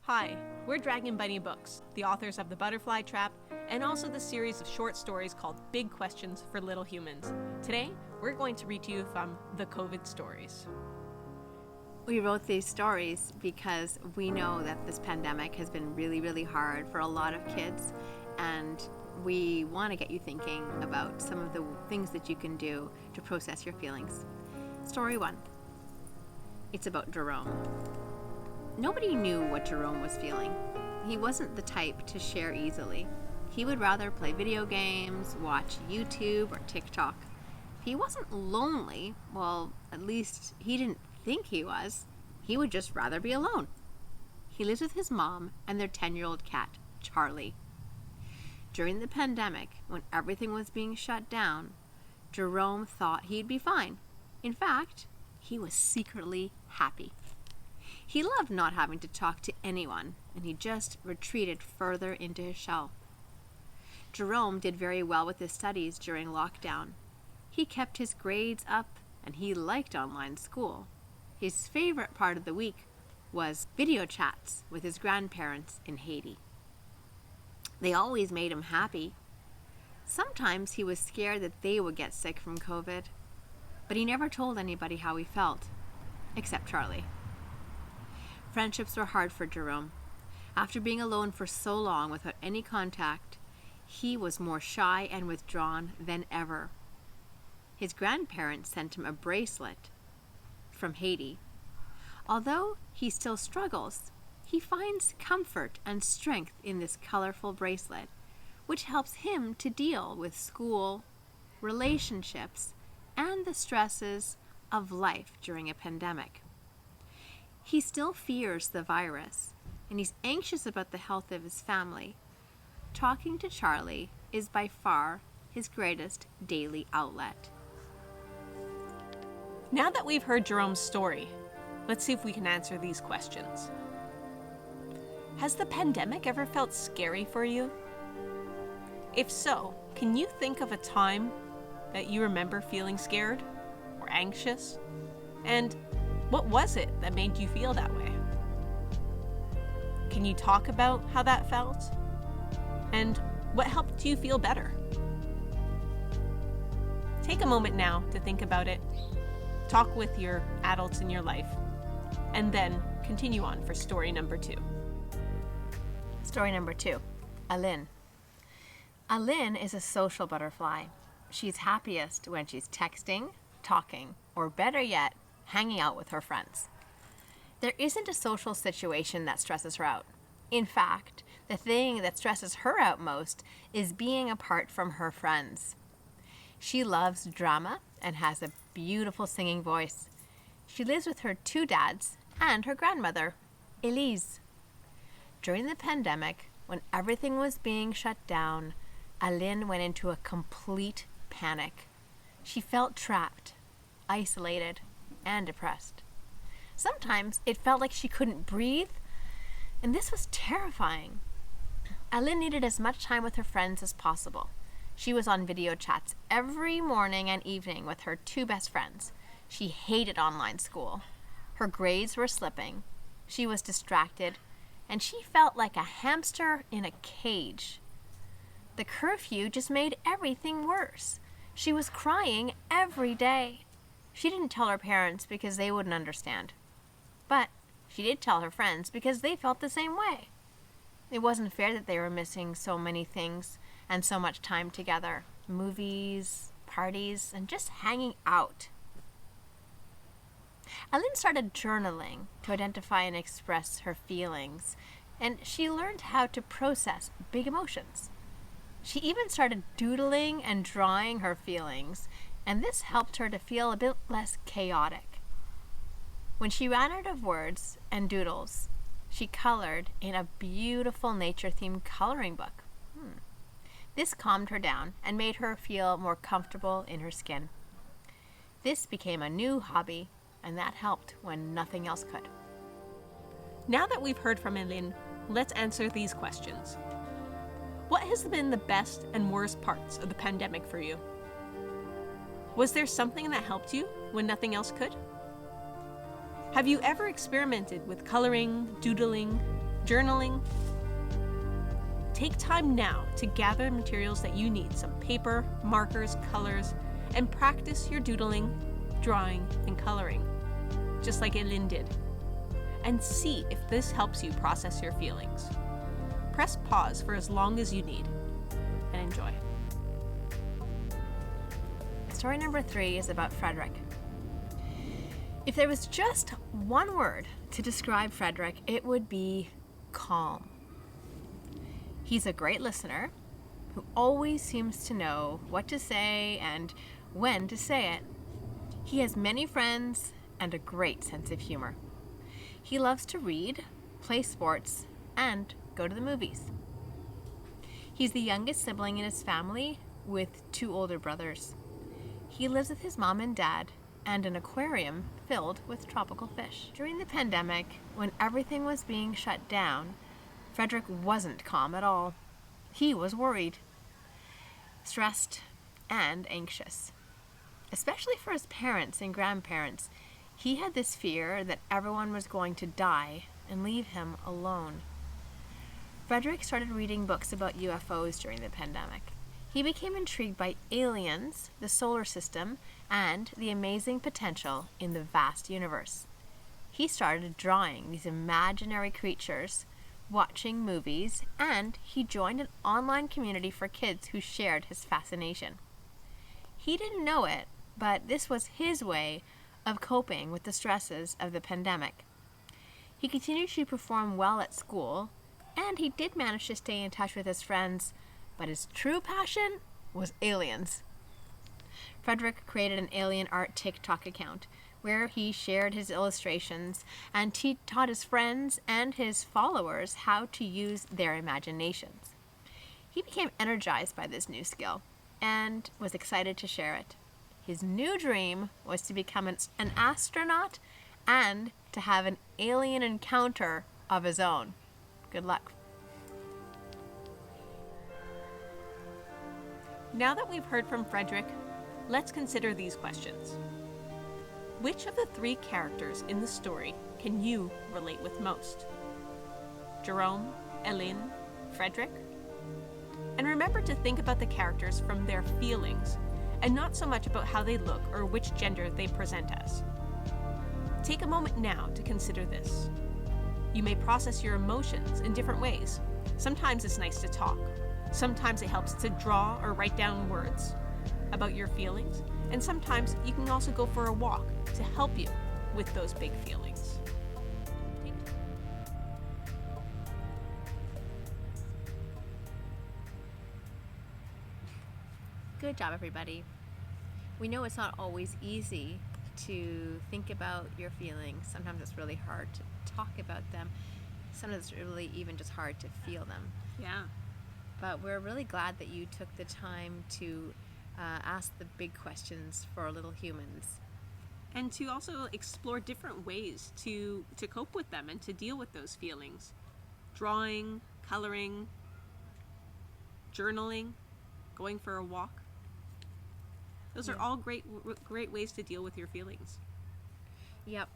Hi, we're Dragon Bunny Books, the authors of The Butterfly Trap, and also the series of short stories called Big Questions for Little Humans. Today, we're going to read to you from the COVID stories. We wrote these stories because we know that this pandemic has been really hard for a lot of kids, and we want to get you thinking about some of the things that you can do to process your feelings. Story 1. It's about Jerome. Nobody knew what Jerome was feeling. He wasn't the type to share easily. He would rather play video games, watch YouTube or TikTok. If he wasn't lonely, well, at least he didn't think he was. He would just rather be alone. He lives with his mom and their 10-year-old cat, Charlie. During the pandemic, when everything was being shut down, Jerome thought he'd be fine. In fact, he was secretly happy. He loved not having to talk to anyone, and he just retreated further into his shell. Jerome did very well with his studies during lockdown. He kept his grades up, and he liked online school. His favorite part of the week was video chats with his grandparents in Haiti. They always made him happy. Sometimes he was scared that they would get sick from COVID, but he never told anybody how he felt, except Charlie. Friendships were hard for Jerome. After being alone for so long without any contact, he was more shy and withdrawn than ever. His grandparents sent him a bracelet from Haiti. Although he still struggles, he finds comfort and strength in this colorful bracelet, which helps him to deal with school, relationships, and the stresses of life during a pandemic. He still fears the virus, and he's anxious about the health of his family. Talking to Charlie is by far his greatest daily outlet. Now that we've heard Jerome's story, let's see if we can answer these questions. Has the pandemic ever felt scary for you? If so, can you think of a time that you remember feeling scared or anxious? And what was it that made you feel that way? Can you talk about how that felt? And what helped you feel better? Take a moment now to think about it. Talk with your adults in your life, and then continue on for story number 2. Story number 2, Aline. Aline is a social butterfly. She's happiest when she's texting, talking, or better yet, hanging out with her friends. There isn't a social situation that stresses her out. In fact, the thing that stresses her out most is being apart from her friends. She loves drama and has a beautiful singing voice. She lives with her 2 dads and her grandmother, Elise. During the pandemic, when everything was being shut down, Aline went into a complete panic. She felt trapped, isolated, and depressed. Sometimes it felt like she couldn't breathe, and this was terrifying. Aline needed as much time with her friends as possible. She was on video chats every morning and evening with her 2 best friends. She hated online school. Her grades were slipping. She was distracted, and she felt like a hamster in a cage. The curfew just made everything worse. She was crying every day. She didn't tell her parents because they wouldn't understand. But she did tell her friends because they felt the same way. It wasn't fair that they were missing so many things and so much time together. Movies, parties, and just hanging out. Aline started journaling to identify and express her feelings, and she learned how to process big emotions. She even started doodling and drawing her feelings, and this helped her to feel a bit less chaotic. When she ran out of words and doodles, she colored in a beautiful nature-themed coloring book. This calmed her down and made her feel more comfortable in her skin. This became a new hobby, and that helped when nothing else could. Now that we've heard from Aline, let's answer these questions. What has been the best and worst parts of the pandemic for you? Was there something that helped you when nothing else could? Have you ever experimented with coloring, doodling, journaling. Take time now to gather materials that you need, some paper, markers, colors, and practice your doodling, drawing, and coloring, just like Aline did. And see if this helps you process your feelings. Press pause for as long as you need, and enjoy. Story number 3 is about Frederick. If there was just one word to describe Frederick, it would be calm. He's a great listener who always seems to know what to say and when to say it. He has many friends and a great sense of humor. He loves to read, play sports, and go to the movies. He's the youngest sibling in his family with 2 older brothers. He lives with his mom and dad and an aquarium filled with tropical fish. During the pandemic, when everything was being shut down, Frederick wasn't calm at all. He was worried, stressed, and anxious. Especially for his parents and grandparents, he had this fear that everyone was going to die and leave him alone. Frederick started reading books about UFOs during the pandemic. He became intrigued by aliens, the solar system, and the amazing potential in the vast universe. He started drawing these imaginary creatures, watching movies, and he joined an online community for kids who shared his fascination. He didn't know it, but this was his way of coping with the stresses of the pandemic. He continued to perform well at school, and he did manage to stay in touch with his friends, but his true passion was aliens. Frederick created an alien art TikTok account where he shared his illustrations and he taught his friends and his followers how to use their imaginations. He became energized by this new skill and was excited to share it. His new dream was to become an astronaut and to have an alien encounter of his own. Good luck. Now that we've heard from Frederick, let's consider these questions. Which of the 3 characters in the story can you relate with most? Jerome, Aline, Frederick? And remember to think about the characters from their feelings, and not so much about how they look or which gender they present as. Take a moment now to consider this. You may process your emotions in different ways. Sometimes it's nice to talk. Sometimes it helps to draw or write down words about your feelings. And sometimes you can also go for a walk to help you with those big feelings. Good job, everybody. We know it's not always easy to think about your feelings. Sometimes it's really hard to talk about them. Sometimes it's really even just hard to feel them. Yeah. But we're really glad that you took the time to ask the big questions for our little humans. And to also explore different ways to cope with them and to deal with those feelings. Drawing, coloring, journaling, going for a walk. Those are all great ways to deal with your feelings. Yep.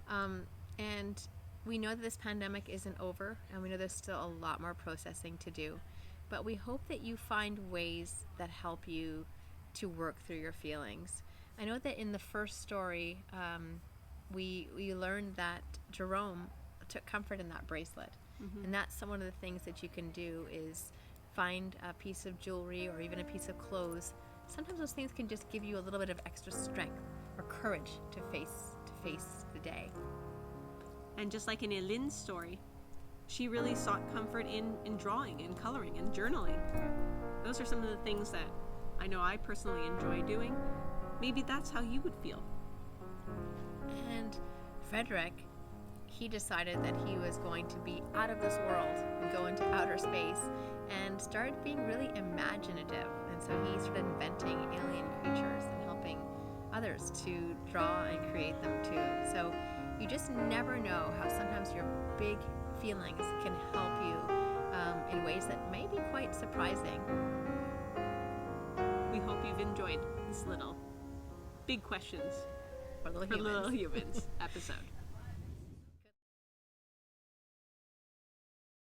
And we know that this pandemic isn't over, and we know there's still a lot more processing to do. But we hope that you find ways that help you to work through your feelings. I know that in the first story, we learned that Jerome took comfort in that bracelet. Mm-hmm. And that's one of the things that you can do is find a piece of jewelry or even a piece of clothes. Sometimes those things can just give you a little bit of extra strength or courage to face the day. And just like in Aline's story, she really sought comfort in drawing and coloring and journaling. Those are some of the things that I know I personally enjoy doing. Maybe that's how you would feel. And Frederick, he decided that he was going to be out of this world and go into outer space and started being really imaginative. And so he started inventing alien creatures and helping others to draw and create them too. So you just never know how sometimes your big feelings can help you in ways that may be quite surprising. We hope you've enjoyed this little big questions for little humans episode.